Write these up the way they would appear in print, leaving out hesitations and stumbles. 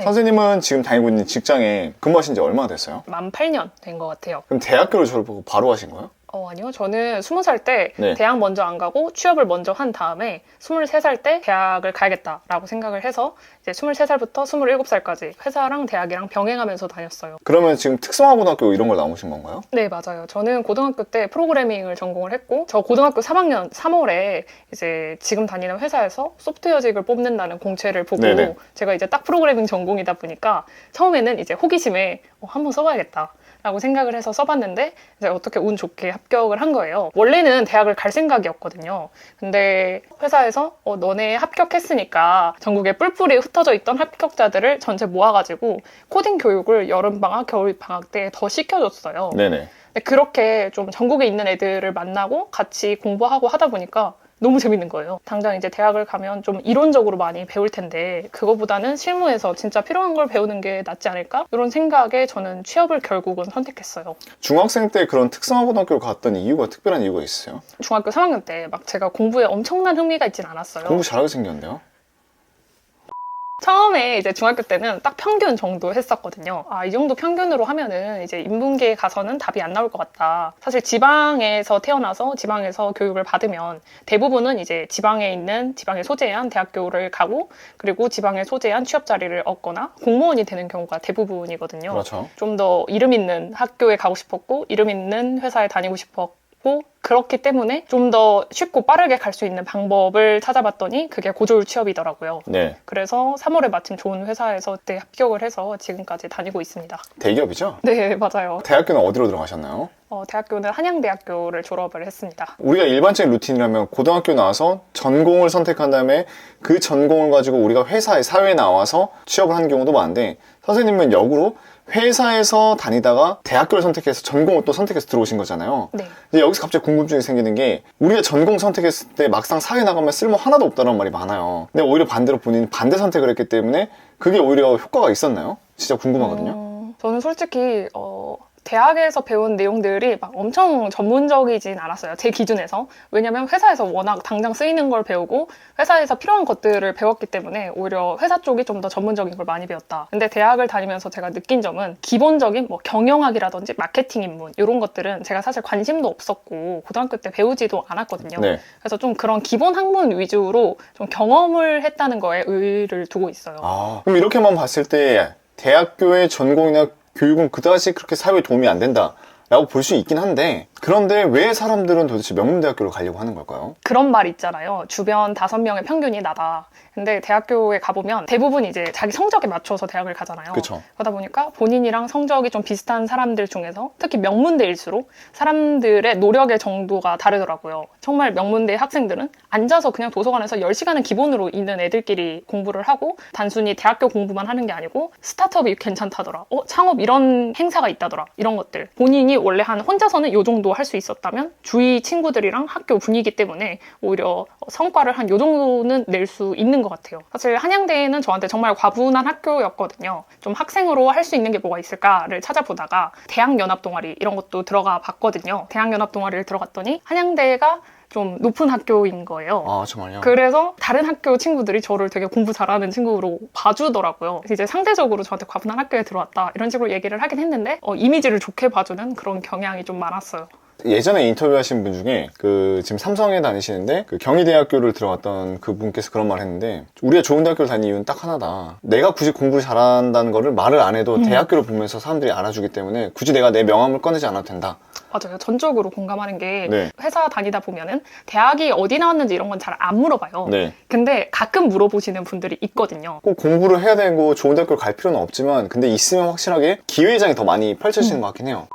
네. 선생님은 지금 다니고 있는 직장에 근무하신 지 얼마나 됐어요? 만 8년 된 것 같아요. 그럼 대학교를 졸업하고 바로 하신 거예요? 아니요. 저는 20살 때 네. 대학 먼저 안 가고 취업을 먼저 한 다음에 23살 때 대학을 가야겠다라고 생각을 해서 이제 23살부터 27살까지 회사랑 대학이랑 병행하면서 다녔어요. 그러면 지금 특성화고등학교 이런 걸 나오신 건가요? 네, 맞아요. 저는 고등학교 때 프로그래밍을 전공을 했고 저 고등학교 3학년 3월에 이제 지금 다니는 회사에서 소프트웨어직을 뽑는다는 공채를 보고 네네. 제가 이제 딱 프로그래밍 전공이다 보니까 처음에는 이제 호기심에 한번 써봐야겠다. 라고 생각을 해서 써봤는데 이제 어떻게 운 좋게 합격을 한 거예요. 원래는 대학을 갈 생각이었거든요. 근데 회사에서 너네 합격했으니까 전국에 뿔뿔이 흩어져 있던 합격자들을 전체 모아가지고 코딩 교육을 여름방학, 겨울방학 때 더 시켜줬어요. 네네. 근데 그렇게 좀 전국에 있는 애들을 만나고 같이 공부하고 하다 보니까 너무 재밌는 거예요. 당장 이제 대학을 가면 좀 이론적으로 많이 배울 텐데 그거보다는 실무에서 진짜 필요한 걸 배우는 게 낫지 않을까? 이런 생각에 저는 취업을 결국은 선택했어요. 중학생 때 그런 특성화고등학교를 갔던 이유가 특별한 이유가 있어요? 중학교 3학년 때 막 제가 공부에 엄청난 흥미가 있진 않았어요. 공부 잘하게 생겼는데요? 처음에 이제 중학교 때는 딱 평균 정도 했었거든요. 이 정도 평균으로 하면은 이제 인문계에 가서는 답이 안 나올 것 같다. 사실 지방에서 태어나서 지방에서 교육을 받으면 대부분은 이제 지방에 소재한 대학교를 가고 그리고 지방에 소재한 취업 자리를 얻거나 공무원이 되는 경우가 대부분이거든요. 그렇죠. 좀 더 이름 있는 학교에 가고 싶었고 이름 있는 회사에 다니고 싶었고 그렇기 때문에 좀 더 쉽고 빠르게 갈 수 있는 방법을 찾아봤더니 그게 고졸 취업이더라고요. 네. 그래서 3월에 마침 좋은 회사에서 그때 합격을 해서 지금까지 다니고 있습니다. 대기업이죠? 네, 맞아요. 대학교는 어디로 들어가셨나요? 대학교는 한양대학교를 졸업을 했습니다. 우리가 일반적인 루틴이라면 고등학교 나와서 전공을 선택한 다음에 그 전공을 가지고 우리가 회사에, 사회에 나와서 취업을 하는 경우도 많은데 선생님은 역으로 회사에서 다니다가 대학교를 선택해서 전공을 또 선택해서 들어오신 거잖아요. 네. 근데 여기서 갑자기 궁금증이 생기는 게 우리가 전공 선택했을 때 막상 사회 나가면 쓸모 하나도 없다는 말이 많아요. 근데 오히려 반대로 본인이 반대 선택을 했기 때문에 그게 오히려 효과가 있었나요? 진짜 궁금하거든요. 저는 솔직히 대학에서 배운 내용들이 막 엄청 전문적이진 않았어요. 제 기준에서. 왜냐면 회사에서 워낙 당장 쓰이는 걸 배우고 회사에서 필요한 것들을 배웠기 때문에 오히려 회사 쪽이 좀 더 전문적인 걸 많이 배웠다. 근데 대학을 다니면서 제가 느낀 점은 기본적인 뭐 경영학이라든지 마케팅 입문 이런 것들은 제가 사실 관심도 없었고 고등학교 때 배우지도 않았거든요. 네. 그래서 좀 그런 기본 학문 위주로 좀 경험을 했다는 거에 의의를 두고 있어요. 그럼 이렇게만 봤을 때 대학교의 전공이나 교육은 그다지 그렇게 사회에 도움이 안 된다 라고 볼 수 있긴 한데 그런데 왜 사람들은 도대체 명문대학교를 가려고 하는 걸까요? 그런 말 있잖아요. 주변 5명의 평균이 나다. 근데 대학교에 가보면 대부분 이제 자기 성적에 맞춰서 대학을 가잖아요. 그쵸. 그러다 보니까 본인이랑 성적이 좀 비슷한 사람들 중에서 특히 명문대일수록 사람들의 노력의 정도가 다르더라고요. 정말 명문대 학생들은 앉아서 그냥 도서관에서 10시간은 기본으로 있는 애들끼리 공부를 하고 단순히 대학교 공부만 하는 게 아니고 스타트업이 괜찮다더라. 창업 이런 행사가 있다더라. 이런 것들. 본인이 원래 한 혼자서는 요 정도 할 수 있었다면 주위 친구들이랑 학교 분위기 때문에 오히려 성과를 한 요 정도는 낼 수 있는 것 같아요. 사실 한양대는 저한테 정말 과분한 학교였거든요. 좀 학생으로 할 수 있는 게 뭐가 있을까를 찾아보다가 대학연합동아리 이런 것도 들어가 봤거든요. 대학연합동아리를 들어갔더니 한양대가 좀 높은 학교인 거예요. 정말요? 그래서 다른 학교 친구들이 저를 되게 공부 잘하는 친구로 봐주더라고요. 이제 상대적으로 저한테 과분한 학교에 들어왔다 이런 식으로 얘기를 하긴 했는데 이미지를 좋게 봐주는 그런 경향이 좀 많았어요. 예전에 인터뷰하신 분 중에 지금 삼성에 다니시는데 경희대학교를 들어갔던 그분께서 그런 말을 했는데 우리가 좋은 대학교를 다니는 이유는 딱 하나다. 내가 굳이 공부를 잘한다는 거를 말을 안 해도 대학교를 보면서 사람들이 알아주기 때문에 굳이 내가 내 명함을 꺼내지 않아도 된다. 맞아요. 전적으로 공감하는 게 네. 회사 다니다 보면은 대학이 어디 나왔는지 이런 건 잘 안 물어봐요. 네. 근데 가끔 물어보시는 분들이 있거든요. 꼭 공부를 해야 되고 좋은 대학교를 갈 필요는 없지만 근데 있으면 확실하게 기회장이 더 많이 펼쳐지는 것 같긴 해요.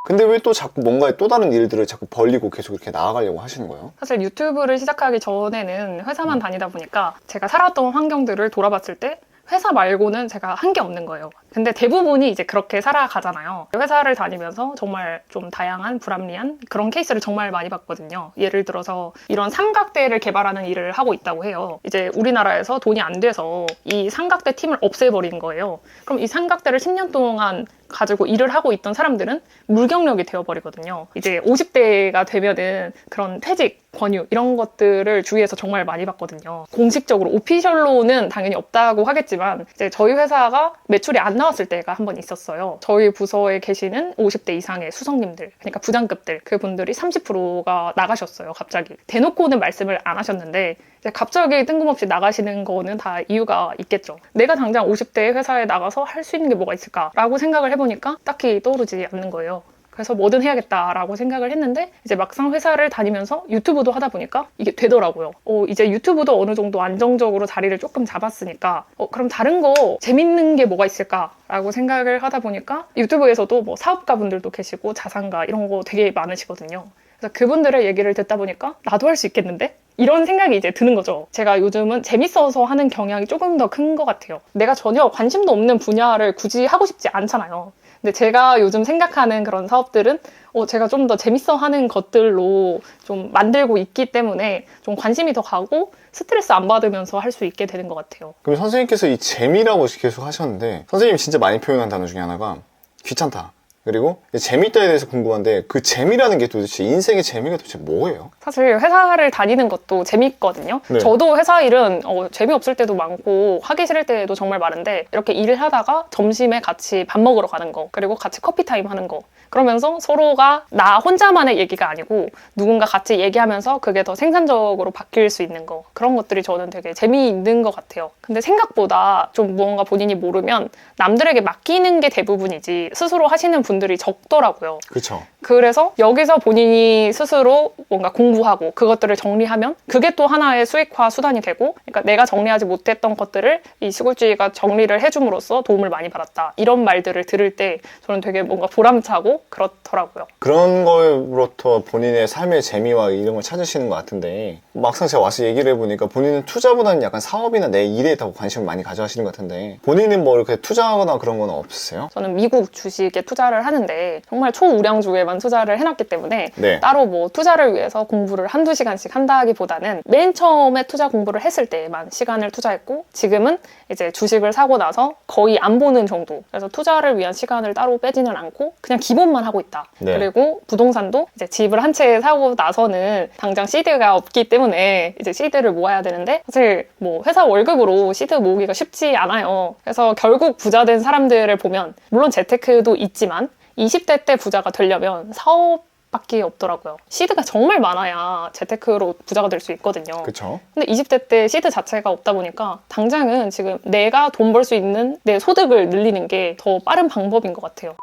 근데 왜 또 자꾸 뭔가 또 다른 일들을 자꾸 벌리고 계속 이렇게 나아가려고 하시는 거예요? 사실 유튜브를 시작하기 전에는 회사만 다니다 보니까 제가 살았던 환경들을 돌아봤을 때 회사 말고는 제가 한 게 없는 거예요. 근데 대부분이 이제 그렇게 살아가잖아요. 회사를 다니면서 정말 좀 다양한 불합리한 그런 케이스를 정말 많이 봤거든요. 예를 들어서 이런 삼각대를 개발하는 일을 하고 있다고 해요. 이제 우리나라에서 돈이 안 돼서 이 삼각대 팀을 없애버린 거예요. 그럼 이 삼각대를 10년 동안 가지고 일을 하고 있던 사람들은 무경력이 되어버리거든요. 이제 50대가 되면은 그런 퇴직, 권유 이런 것들을 주위에서 정말 많이 봤거든요. 공식적으로 오피셜로는 당연히 없다고 하겠지만 이제 저희 회사가 매출이 안 나왔을 때가 한 번 있었어요. 저희 부서에 계시는 50대 이상의 수석님들, 그러니까 부장급들, 그분들이 30%가 나가셨어요. 갑자기 대놓고는 말씀을 안 하셨는데 이제 갑자기 뜬금없이 나가시는 거는 다 이유가 있겠죠. 내가 당장 50대 회사에 나가서 할 수 있는 게 뭐가 있을까라고 생각을 해보니까 딱히 떠오르지 않는 거예요. 그래서 뭐든 해야겠다라고 생각을 했는데 이제 막상 회사를 다니면서 유튜브도 하다 보니까 이게 되더라고요. 이제 유튜브도 어느 정도 안정적으로 자리를 조금 잡았으니까 그럼 다른 거 재밌는 게 뭐가 있을까라고 생각을 하다 보니까 유튜브에서도 뭐 사업가분들도 계시고 자산가 이런 거 되게 많으시거든요. 그래서 그분들의 얘기를 듣다 보니까 나도 할 수 있겠는데? 이런 생각이 이제 드는 거죠. 제가 요즘은 재밌어서 하는 경향이 조금 더 큰 것 같아요. 내가 전혀 관심도 없는 분야를 굳이 하고 싶지 않잖아요. 근데 제가 요즘 생각하는 그런 사업들은 제가 좀 더 재밌어 하는 것들로 좀 만들고 있기 때문에 좀 관심이 더 가고 스트레스 안 받으면서 할 수 있게 되는 것 같아요. 그럼 선생님께서 이 재미라고 계속 하셨는데 선생님이 진짜 많이 표현한 단어 중에 하나가 귀찮다. 그리고 재밌다에 대해서 궁금한데 그 재미라는 게 도대체 인생의 재미가 도대체 뭐예요? 사실 회사를 다니는 것도 재밌거든요. 네. 저도 회사 일은 재미없을 때도 많고 하기 싫을 때도 정말 많은데 이렇게 일을 하다가 점심에 같이 밥 먹으러 가는 거 그리고 같이 커피 타임 하는 거 그러면서 서로가 나 혼자만의 얘기가 아니고 누군가 같이 얘기하면서 그게 더 생산적으로 바뀔 수 있는 거 그런 것들이 저는 되게 재미있는 것 같아요. 근데 생각보다 좀 무언가 본인이 모르면 남들에게 맡기는 게 대부분이지 스스로 하시는 분들이 적더라고요. 그렇죠. 그래서 여기서 본인이 스스로 뭔가 공부하고 그것들을 정리하면 그게 또 하나의 수익화 수단이 되고 그러니까 내가 정리하지 못했던 것들을 이 시골쥐가 정리를 해줌으로써 도움을 많이 받았다. 이런 말들을 들을 때 저는 되게 뭔가 보람차고 그렇더라고요. 그런 거로부터 본인의 삶의 재미와 이런 걸 찾으시는 것 같은데 막상 제가 와서 얘기를 해보니까 본인은 투자보다는 약간 사업이나 내 일에 더 관심을 많이 가져하시는 것 같은데 본인은 뭐 이렇게 투자하거나 그런 건 없으세요? 저는 미국 주식에 투자를 하는데 정말 초우량주에만 투자를 해놨기 때문에 네. 따로 뭐 투자를 위해서 공부를 한두 시간씩 한다기보다는 맨 처음에 투자 공부를 했을 때만 시간을 투자했고 지금은 이제 주식을 사고 나서 거의 안 보는 정도. 그래서 투자를 위한 시간을 따로 빼지는 않고 그냥 기본만 하고 있다. 네. 그리고 부동산도 이제 집을 한 채 사고 나서는 당장 시드가 없기 때문에 이제 시드를 모아야 되는데 사실 뭐 회사 월급으로 시드 모으기가 쉽지 않아요. 그래서 결국 부자 된 사람들을 보면 물론 재테크도 있지만 20대 때 부자가 되려면 사업밖에 없더라고요. 시드가 정말 많아야 재테크로 부자가 될 수 있거든요. 그렇죠. 근데 20대 때 시드 자체가 없다 보니까 당장은 지금 내가 돈 벌 수 있는 내 소득을 늘리는 게 더 빠른 방법인 것 같아요.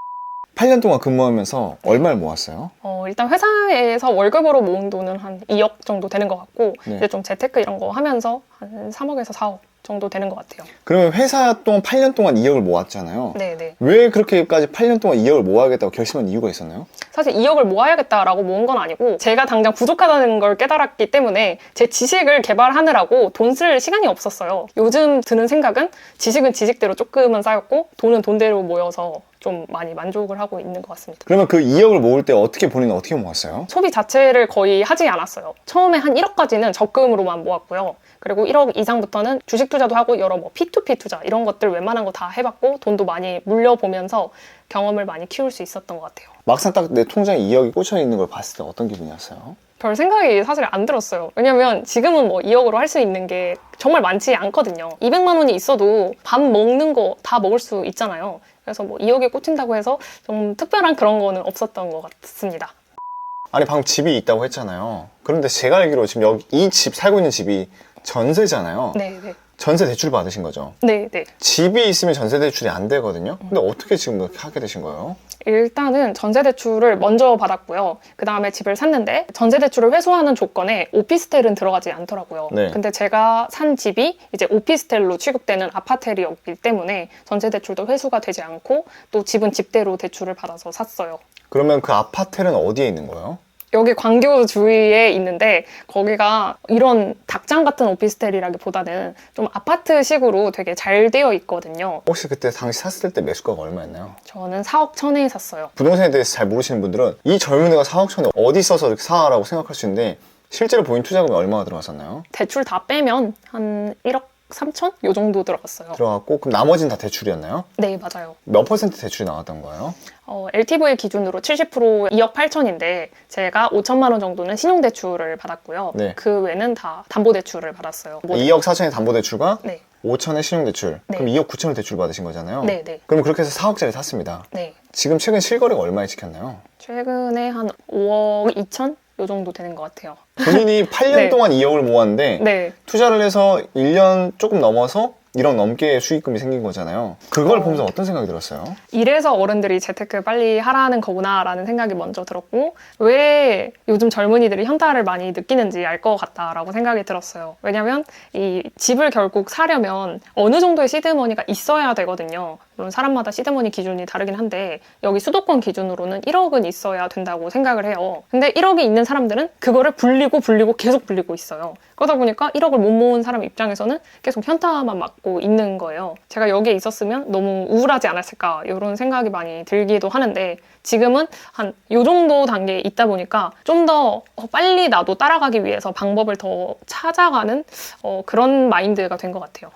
8년 동안 근무하면서 얼마를 모았어요? 일단 회사에서 월급으로 모은 돈은 한 2억 정도 되는 것 같고 네. 이제 좀 재테크 이런 거 하면서 한 3억에서 4억 정도 되는 것 같아요. 그러면 회사 동안 8년 동안 2억을 모았잖아요. 네네. 왜 그렇게까지 8년 동안 2억을 모아야겠다고 결심한 이유가 있었나요? 사실 2억을 모아야겠다라고 모은 건 아니고 제가 당장 부족하다는 걸 깨달았기 때문에 제 지식을 개발하느라고 돈 쓸 시간이 없었어요. 요즘 드는 생각은 지식은 지식대로 조금은 쌓였고 돈은 돈대로 모여서 좀 많이 만족을 하고 있는 것 같습니다. 그러면 그 2억을 모을 때 본인은 어떻게 모았어요? 소비 자체를 거의 하지 않았어요. 처음에 한 1억까지는 적금으로만 모았고요. 그리고 1억 이상부터는 주식 투자도 하고 여러 뭐 P2P 투자 이런 것들 웬만한 거 다 해봤고 돈도 많이 물려보면서 경험을 많이 키울 수 있었던 것 같아요. 막상 딱 내 통장에 2억이 꽂혀 있는 걸 봤을 때 어떤 기분이었어요? 별 생각이 사실 안 들었어요. 왜냐면 지금은 뭐 2억으로 할 수 있는 게 정말 많지 않거든요. 200만 원이 있어도 밥 먹는 거 다 먹을 수 있잖아요. 그래서 뭐 2억에 꽂힌다고 해서 좀 특별한 그런 거는 없었던 것 같습니다. 아니 방금 집이 있다고 했잖아요. 그런데 제가 알기로 지금 여기 이 집 살고 있는 집이 전세잖아요. 네네. 전세 대출 받으신 거죠? 네네. 집이 있으면 전세 대출이 안 되거든요. 근데 어떻게 지금 그렇게 하게 되신 거예요? 일단은 전세대출을 먼저 받았고요. 그 다음에 집을 샀는데 전세대출을 회수하는 조건에 오피스텔은 들어가지 않더라고요. 네. 근데 제가 산 집이 이제 오피스텔로 취급되는 아파텔이었기 때문에 전세대출도 회수가 되지 않고 또 집은 집대로 대출을 받아서 샀어요. 그러면 그 아파트는 어디에 있는 거예요? 여기 광교 주위에 있는데 거기가 이런 닭장 같은 오피스텔이라기보다는 좀 아파트식으로 되게 잘 되어 있거든요. 혹시 그때 당시 샀을 때 매수가가 얼마였나요? 저는 4억 천에 샀어요. 부동산에 대해서 잘 모르시는 분들은 이 젊은 애가 4억 천에 어디 써서 이렇게 사라고 생각할 수 있는데 실제로 본인 투자금이 얼마나 들어갔었나요? 대출 다 빼면 한 1억 3천? 요 정도 들어갔어요. 들어갔고 그럼 나머지는 다 대출이었나요? 네, 맞아요. 몇 퍼센트 대출이 나왔던 거예요? LTV 기준으로 70% 2억 8천인데 제가 5천만 원 정도는 신용대출을 받았고요. 네. 그 외는 다 담보대출을 받았어요. 2억 4천의 담보대출과 네. 5천의 신용대출. 네. 그럼 2억 9천을 대출 받으신 거잖아요. 네, 네. 그럼 그렇게 해서 4억짜리 샀습니다. 네. 지금 최근 실거래가 얼마에 찍혔나요? 최근에 한 5억 2천? 요 정도 되는 것 같아요. 본인이 8년 네. 동안 2억을 모았는데 네. 투자를 해서 1년 조금 넘어서 1억 넘게 수익금이 생긴 거잖아요. 그걸 보면서 어떤 생각이 들었어요? 이래서 어른들이 재테크 빨리 하라는 거구나라는 생각이 먼저 들었고 왜 요즘 젊은이들이 현타를 많이 느끼는지 알 것 같다라고 생각이 들었어요. 왜냐면 이 집을 결국 사려면 어느 정도의 시드머니가 있어야 되거든요. 물론 사람마다 시드머니 기준이 다르긴 한데 여기 수도권 기준으로는 1억은 있어야 된다고 생각을 해요. 근데 1억이 있는 사람들은 그거를 불리고 계속 불리고 있어요. 그러다 보니까 1억을 못 모은 사람 입장에서는 계속 현타만 맞고 있는 거예요. 제가 여기에 있었으면 너무 우울하지 않았을까 이런 생각이 많이 들기도 하는데 지금은 한 요 정도 단계에 있다 보니까 좀 더 빨리 나도 따라가기 위해서 방법을 더 찾아가는 그런 마인드가 된 것 같아요.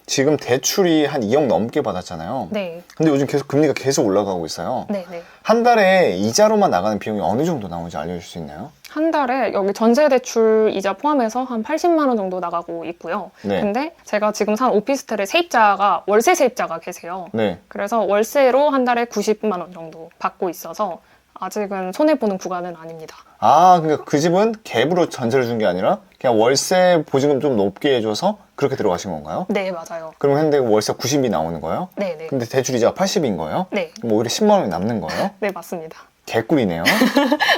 지금 대출이 한 2억 넘게 받았잖아요. 네. 근데 요즘 계속 금리가 계속 올라가고 있어요. 네, 네. 한 달에 이자로만 나가는 비용이 어느 정도 나오는지 알려줄 수 있나요? 한 달에 여기 전세 대출 이자 포함해서 한 80만 원 정도 나가고 있고요. 네. 근데 제가 지금 산 오피스텔의 세입자가 월세 세입자가 계세요. 네. 그래서 월세로 한 달에 90만 원 정도 받고 있어서 아직은 손해보는 구간은 아닙니다. 아, 그러니까 그 집은 갭으로 전세를 준 게 아니라 그냥 월세 보증금 좀 높게 해줘서 그렇게 들어가신 건가요? 네, 맞아요. 그럼 했는데 월세 90이 나오는 거예요? 네, 네. 근데 대출 이자가 80인 거예요? 네, 그럼 오히려 10만 원이 남는 거예요? 네, 맞습니다. 개꿀이네요.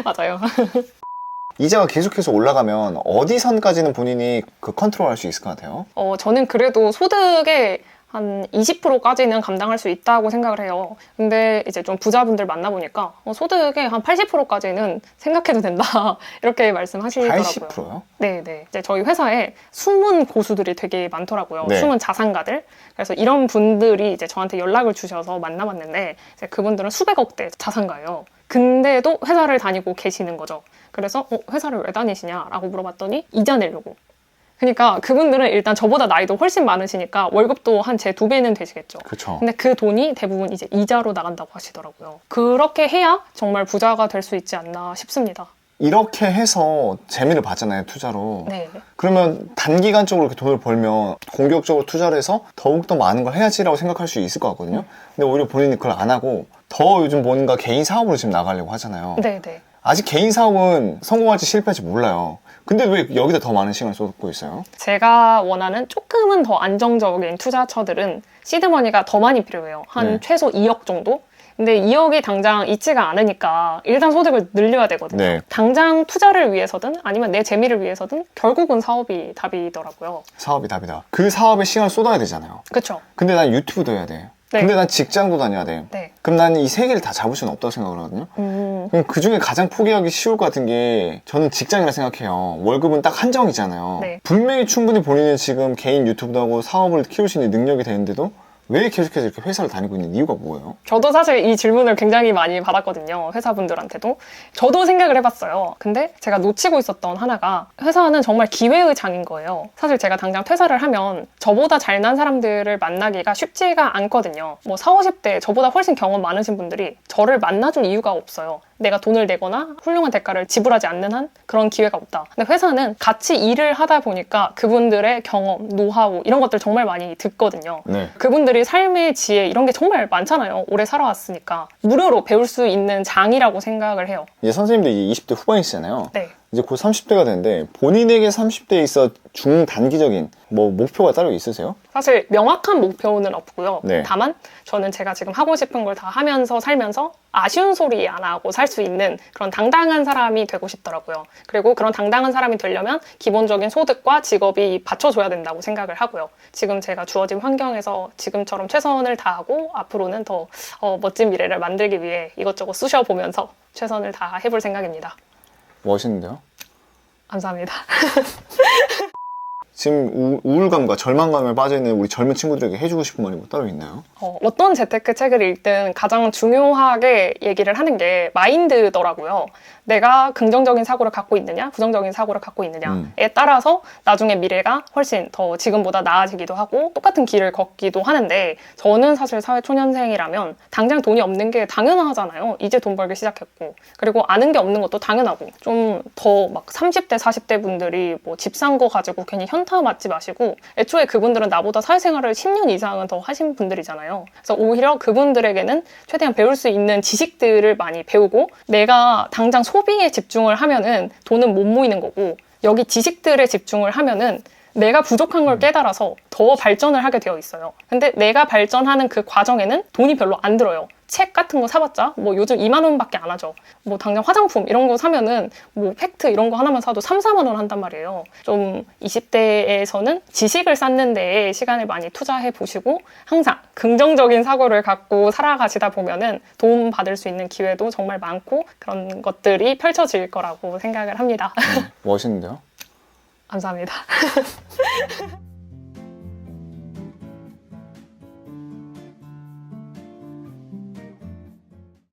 맞아요. 이자가 계속해서 올라가면 어디 선까지는 본인이 그 컨트롤할 수 있을 것 같아요? 저는 그래도 소득의 한 20%까지는 감당할 수 있다고 생각을 해요. 근데 이제 좀 부자분들 만나보니까 소득의 한 80%까지는 생각해도 된다. 이렇게 말씀하시더라고요. 80%요? 네네. 이제 저희 회사에 숨은 고수들이 되게 많더라고요. 네. 숨은 자산가들. 그래서 이런 분들이 이제 저한테 연락을 주셔서 만나봤는데 이제 그분들은 수백억대 자산가예요. 근데도 회사를 다니고 계시는 거죠. 그래서 회사를 왜 다니시냐라고 물어봤더니 이자 내려고. 그러니까 그분들은 일단 저보다 나이도 훨씬 많으시니까 월급도 한 제 2배는 되시겠죠. 그렇죠. 근데 그 돈이 대부분 이제 이자로 나간다고 하시더라고요. 그렇게 해야 정말 부자가 될 수 있지 않나 싶습니다. 이렇게 해서 재미를 봤잖아요, 투자로. 네. 그러면 단기간적으로 이렇게 돈을 벌면 공격적으로 투자를 해서 더욱더 많은 걸 해야지라고 생각할 수 있을 것 같거든요. 근데 오히려 본인이 그걸 안 하고 더 요즘 뭔가 개인 사업으로 지금 나가려고 하잖아요. 네네. 아직 개인 사업은 성공할지 실패할지 몰라요. 근데 왜 여기다 더 많은 시간을 쏟고 있어요? 제가 원하는 조금은 더 안정적인 투자처들은 시드머니가 더 많이 필요해요. 한 네. 최소 2억 정도? 근데 2억이 당장 있지가 않으니까 일단 소득을 늘려야 되거든요. 네. 당장 투자를 위해서든 아니면 내 재미를 위해서든 결국은 사업이 답이더라고요. 사업이 답이다. 그 사업에 시간을 쏟아야 되잖아요. 그쵸? 근데 난 유튜브도 해야 돼. 네. 근데 난 직장도 다녀야 돼. 네. 그럼 난 이 세 개를 다 잡을 수는 없다고 생각을 하거든요. 그럼 그 중에 가장 포기하기 쉬울 것 같은 게 저는 직장이라 생각해요. 월급은 딱 한정이잖아요. 네. 분명히 충분히 본인은 지금 개인 유튜브도 하고 사업을 키울 수 있는 능력이 되는데도 왜 계속해서 이렇게 회사를 다니고 있는 이유가 뭐예요? 저도 사실 이 질문을 굉장히 많이 받았거든요. 회사분들한테도. 저도 생각을 해봤어요. 근데 제가 놓치고 있었던 하나가 회사는 정말 기회의 장인 거예요. 사실 제가 당장 퇴사를 하면 저보다 잘난 사람들을 만나기가 쉽지가 않거든요. 뭐 40, 50대 저보다 훨씬 경험 많으신 분들이 저를 만나줄 이유가 없어요. 내가 돈을 내거나 훌륭한 대가를 지불하지 않는 한 그런 기회가 없다. 근데 회사는 같이 일을 하다 보니까 그분들의 경험, 노하우 이런 것들 정말 많이 듣거든요. 네. 그분들이 삶의 지혜 이런 게 정말 많잖아요. 오래 살아왔으니까. 무료로 배울 수 있는 장이라고 생각을 해요. 이제 선생님도 이제 20대 후반이시잖아요. 네. 이제 곧 30대가 되는데 본인에게 30대에 있어 중단기적인 뭐 목표가 따로 있으세요? 사실 명확한 목표는 없고요. 네. 다만 저는 제가 지금 하고 싶은 걸 다 하면서 살면서 아쉬운 소리 안 하고 살 수 있는 그런 당당한 사람이 되고 싶더라고요. 그리고 그런 당당한 사람이 되려면 기본적인 소득과 직업이 받쳐줘야 된다고 생각을 하고요. 지금 제가 주어진 환경에서 지금처럼 최선을 다하고 앞으로는 더 멋진 미래를 만들기 위해 이것저것 쑤셔보면서 최선을 다해볼 생각입니다. 멋있는데요? 감사합니다. 지금 우울감과 절망감에 빠져있는 우리 젊은 친구들에게 해주고 싶은 말이 뭐 따로 있나요? 어떤 재테크 책을 읽든 가장 중요하게 얘기를 하는 게 마인드더라고요. 내가 긍정적인 사고를 갖고 있느냐, 부정적인 사고를 갖고 있느냐에 따라서 나중에 미래가 훨씬 더 지금보다 나아지기도 하고 똑같은 길을 걷기도 하는데, 저는 사실 사회초년생이라면 당장 돈이 없는 게 당연하잖아요. 이제 돈 벌기 시작했고, 그리고 아는 게 없는 것도 당연하고, 좀 더 막 30대, 40대 분들이 뭐 집 산 거 가지고 괜히 현타 맞지 마시고, 애초에 그분들은 나보다 사회생활을 10년 이상은 더 하신 분들이잖아요. 그래서 오히려 그분들에게는 최대한 배울 수 있는 지식들을 많이 배우고, 내가 당장 소비에 집중을 하면은 돈은 못 모이는 거고, 여기 지식들에 집중을 하면은 내가 부족한 걸 깨달아서 더 발전을 하게 되어 있어요. 근데 내가 발전하는 그 과정에는 돈이 별로 안 들어요. 책 같은 거 사봤자 뭐 요즘 2만 원밖에 안 하죠. 뭐 당장 화장품 이런 거 사면은 뭐 팩트 이런 거 하나만 사도 3, 4만 원 한단 말이에요. 좀 20대에서는 지식을 쌓는 데에 시간을 많이 투자해 보시고, 항상 긍정적인 사고를 갖고 살아가시다 보면은 도움 받을 수 있는 기회도 정말 많고, 그런 것들이 펼쳐질 거라고 생각을 합니다. 멋있는데요? 감사합니다.